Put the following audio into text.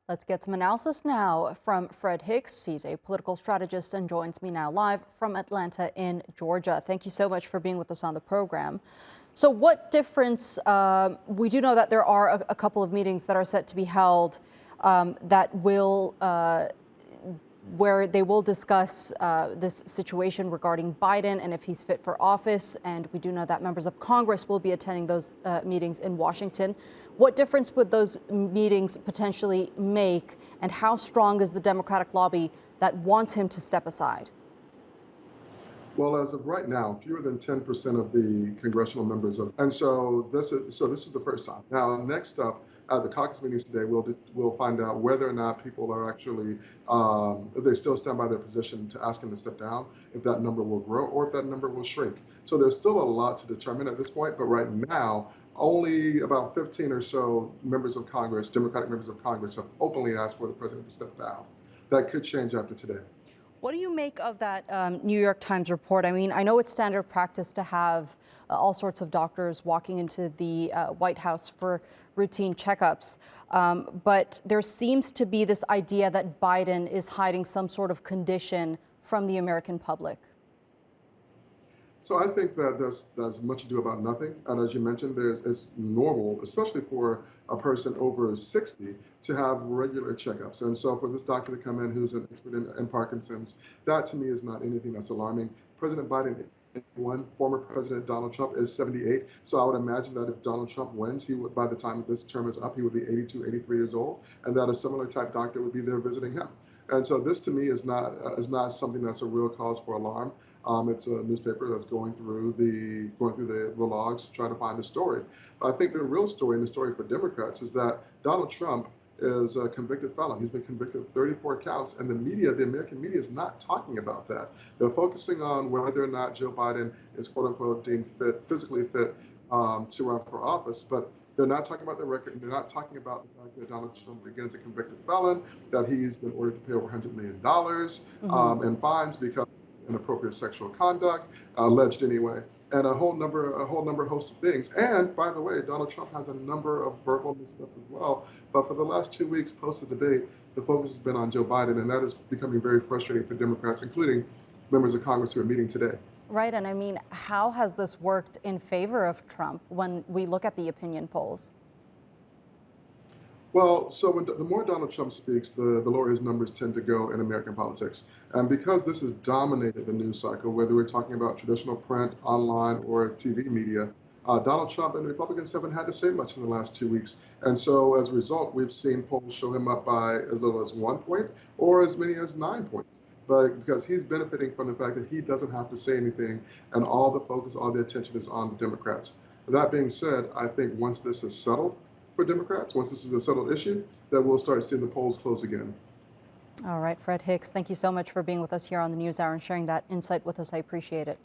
Let's get some analysis now from Fred Hicks. He's a political strategist and joins me now live from Atlanta in Georgia. Thank you so much for being with us on the program. So what difference, we do know that there are a couple of meetings that are set to be held that will where they will discuss this situation regarding Biden and if he's fit for office. And we do know that members of Congress will be attending those meetings in Washington. What difference would those meetings potentially make, and how strong is the Democratic lobby that wants him to step aside? Well, as of right now, fewer than 10% of the congressional members and so this is the first time. Now, next up at the caucus meetings today, we'll find out whether or not people are actually if they still stand by their position to ask him to step down, if that number will grow or if that number will shrink. So there's still a lot to determine at this point, but right now, only about 15 or so members of Congress, Democratic members of Congress, have openly asked for the president to step down. That could change after today. What do you make of that New York Times report? I mean, I know it's standard practice to have all sorts of doctors walking into the White House for routine checkups, but there seems to be this idea that Biden is hiding some sort of condition from the American public. So I think that there's much ado about nothing. And as you mentioned, it's normal, especially for a person over 60, to have regular checkups. And so for this doctor to come in who's an expert in Parkinson's, that to me is not anything that's alarming. President Biden, former President Donald Trump is 78. So I would imagine that if Donald Trump wins, he would, by the time this term is up, he would be 82, 83 years old, and that a similar type doctor would be there visiting him. And so this to me is not something that's a real cause for alarm. It's a newspaper that's going through the logs to try to find a story. I think the real story, and the story for Democrats, is that Donald Trump is a convicted felon. He's been convicted of 34 counts, and the American media is not talking about that. They're focusing on whether or not Joe Biden is quote unquote deemed physically fit to run for office, but they're not talking about the record, and they're not talking about the fact that Donald Trump, again, is a convicted felon, that he's been ordered to pay over $100 million in fines because of inappropriate sexual conduct, alleged anyway, and a whole host of things. And by the way, Donald Trump has a number of verbal missteps as well. But for the last 2 weeks post the debate, the focus has been on Joe Biden, and that is becoming very frustrating for Democrats, including members of Congress who are meeting today. Right. And I mean, how has this worked in favor of Trump when we look at the opinion polls? Well, so the more Donald Trump speaks, the lower his numbers tend to go in American politics. And because this has dominated the news cycle, whether we're talking about traditional print, online, or TV media, Donald Trump and Republicans haven't had to say much in the last 2 weeks. And so as a result, we've seen polls show him up by as little as 1 point or as many as 9 points. But because he's benefiting from the fact that he doesn't have to say anything, and all the focus, all the attention is on the Democrats. That being said, I think once this is settled for Democrats, once this is a settled issue, that we'll start seeing the polls close again. All right, Fred Hicks, thank you so much for being with us here on the News Hour and sharing that insight with us. I appreciate it.